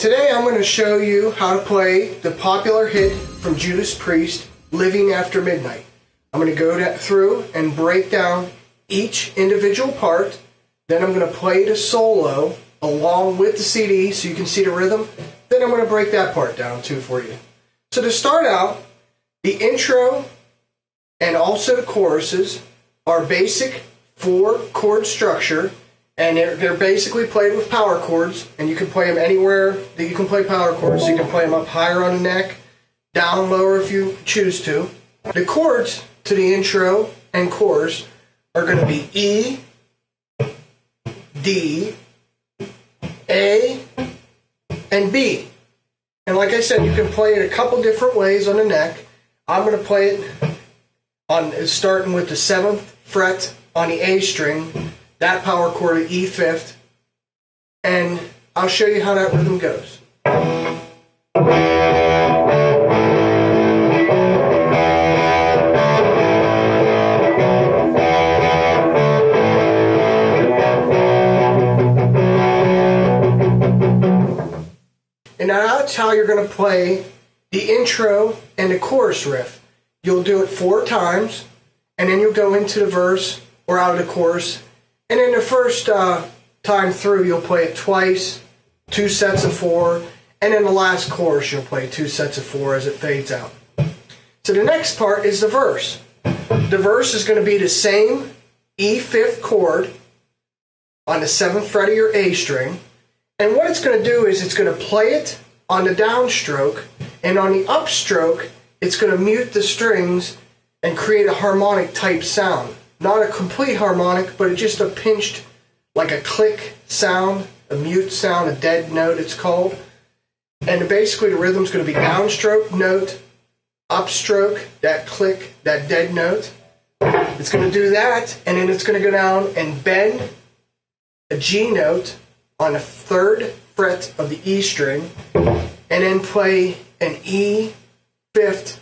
today I'm going to show you how to play the popular hit from Judas Priest, Living After Midnight. I'm going to go through and break down each individual part, then I'm going to play the solo along with the CD so you can see the rhythm, then I'm going to break that part down too for you. So to start out, the intro and also the choruses are basic 4-chord structure, and they're basically played with power chords, and you can play them anywhere that you can play power chords. So you can play them up higher on the neck, down lower if you choose to. The chords to the intro and chorus are going to be E, D, A, and B. And like I said, you can play it a couple different ways on the neck. I'm going to play it starting with the 7th fret on the A string, that power chord at E5th, and I'll show you how that rhythm goes. And now that's how you're going to play the intro and the chorus riff. You'll do it 4 times, and then you'll go into the verse or out of the chorus. And then the first time through, you'll play it twice, 2 sets of 4, and then the last chorus, you'll play 2 sets of 4 as it fades out. So the next part is the verse. The verse is going to be the same E5th chord on the 7th fret of your A string. And what it's going to do is it's going to play it on the downstroke, and on the upstroke, it's going to mute the strings and create a harmonic type sound. Not a complete harmonic, but just a pinched, like a click sound, a mute sound, a dead note it's called. And basically the rhythm's going to be downstroke note, upstroke, that click, that dead note. It's going to do that, and then it's going to go down and bend a G note on the 3rd fret of the E string, and then play an E5th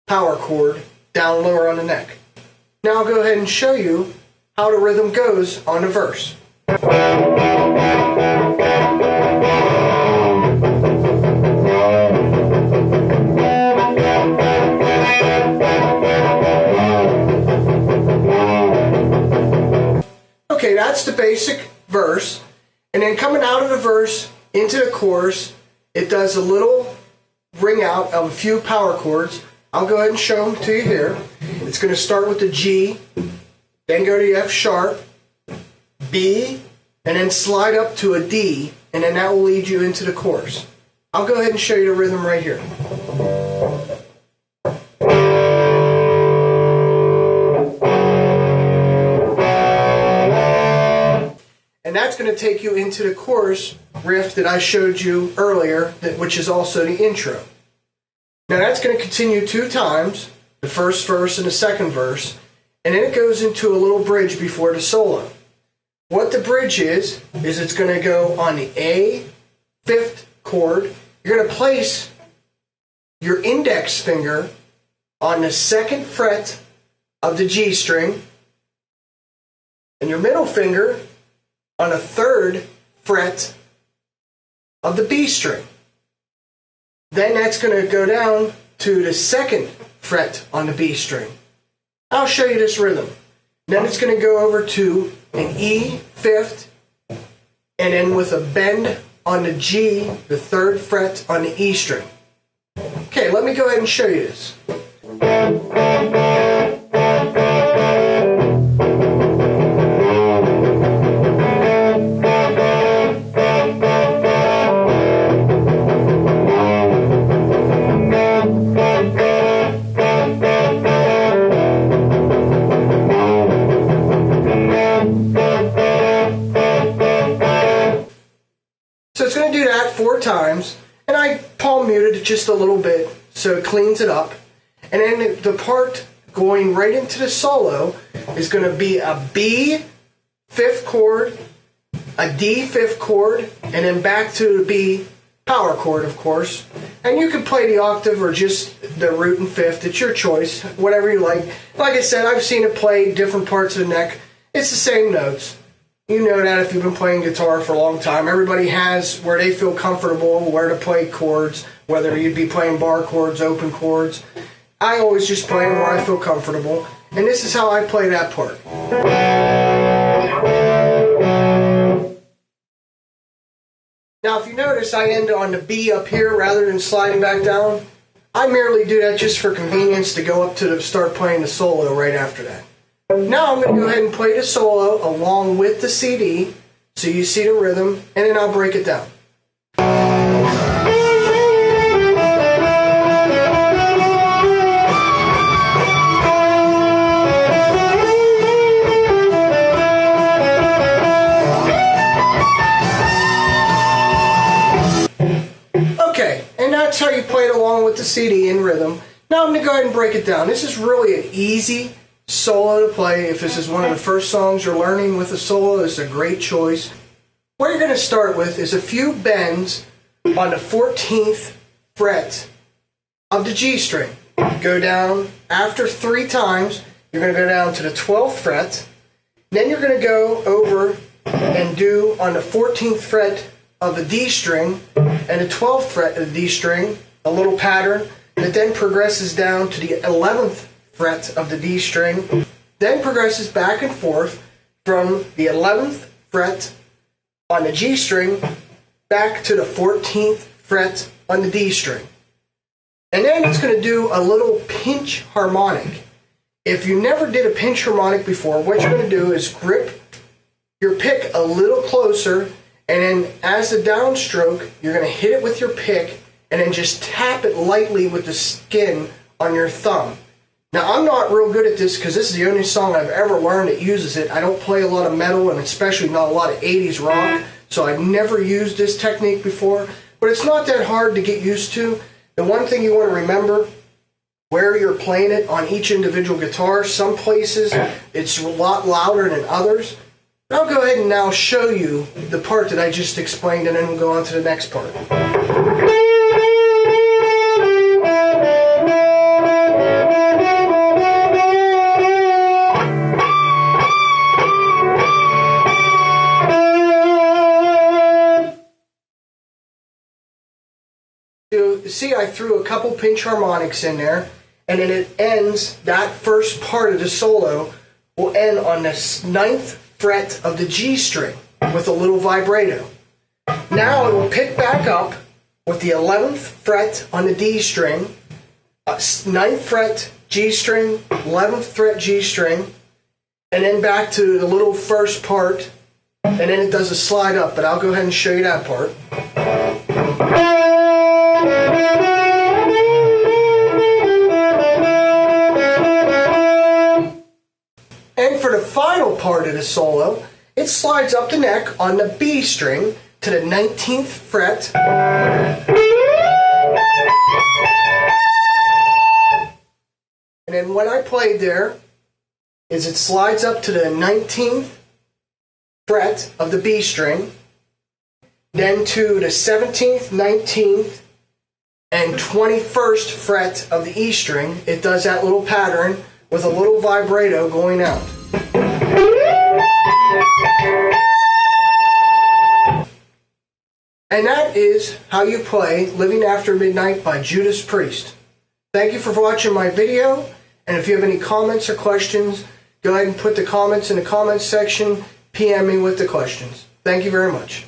power chord down lower on the neck. Now I'll go ahead and show you how the rhythm goes on the verse. Okay, that's the basic verse, and then coming out of the verse into the chorus, it does a little ring out of a few power chords. I'll go ahead and show them to you here. It's going to start with the G, then go to the F sharp, B, and then slide up to a D, and then that will lead you into the chorus. I'll go ahead and show you the rhythm right here. And that's going to take you into the chorus riff that I showed you earlier, which is also the intro. Now that's going to continue 2 times, the first verse and the second verse, and then it goes into a little bridge before the solo. What the bridge is it's going to go on the A5th chord. You're going to place your index finger on the 2nd fret of the G string, and your middle finger on the 3rd fret of the B string. Then that's going to go down to the 2nd fret on the B string. I'll show you this rhythm. Then it's going to go over to an E5th, and then with a bend on the G, the 3rd fret on the E string. Okay, let me go ahead and show you this. So it's going to do that 4 times, and I palm muted it just a little bit so it cleans it up. And then the part going right into the solo is going to be a B 5th chord, a D 5th chord, and then back to the B power chord, of course. And you can play the octave or just the root and 5th. It's your choice, whatever you like. Like I said, I've seen it play different parts of the neck. It's the same notes. You know that if you've been playing guitar for a long time. Everybody has where they feel comfortable, where to play chords, whether you'd be playing bar chords, open chords. I always just play them where I feel comfortable, and this is how I play that part. Now, if you notice, I end on the B up here rather than sliding back down. I merely do that just for convenience to go up to start playing the solo right after that. Now I'm going to go ahead and play the solo along with the CD, so you see the rhythm, and then I'll break it down. Okay, and that's how you play it along with the CD in rhythm. Now I'm going to go ahead and break it down. This is really an easy solo to play. If this is one of the first songs you're learning with a solo, it's a great choice. What you're going to start with is a few bends on the 14th fret of the G string. Go down, after 3 times, you're going to go down to the 12th fret. Then you're going to go over and do on the 14th fret of the D string and the 12th fret of the D string, a little pattern that then progresses down to the 11th fret of the D string, then progresses back and forth from the 11th fret on the G string back to the 14th fret on the D string. And then it's going to do a little pinch harmonic. If you never did a pinch harmonic before, what you're going to do is grip your pick a little closer, and then as the downstroke, you're going to hit it with your pick and then just tap it lightly with the skin on your thumb. Now, I'm not real good at this because this is the only song I've ever learned that uses it. I don't play a lot of metal, and especially not a lot of 80s rock, so I've never used this technique before. But it's not that hard to get used to. The one thing you want to remember, where you're playing it on each individual guitar. Some places it's a lot louder than others. But I'll go ahead and now show you the part that I just explained, and then we'll go on to the next part. See, I threw a couple pinch harmonics in there, and then it ends, that first part of the solo will end on the 9th fret of the G string with a little vibrato. Now it will pick back up with the 11th fret on the D string, 9th fret G string, 11th fret G string, and then back to the little first part, and then it does a slide up, but I'll go ahead and show you that part. And for the final part of the solo, it slides up the neck on the B string to the 19th fret. And then what I played there is it slides up to the 19th fret of the B string, then to the 17th, 19th, and 21st fret of the E string. It does that little pattern with a little vibrato going out. And that is how you play Living After Midnight by Judas Priest. Thank you for watching my video, and if you have any comments or questions, go ahead and put the comments in the comments section, PM me with the questions. Thank you very much.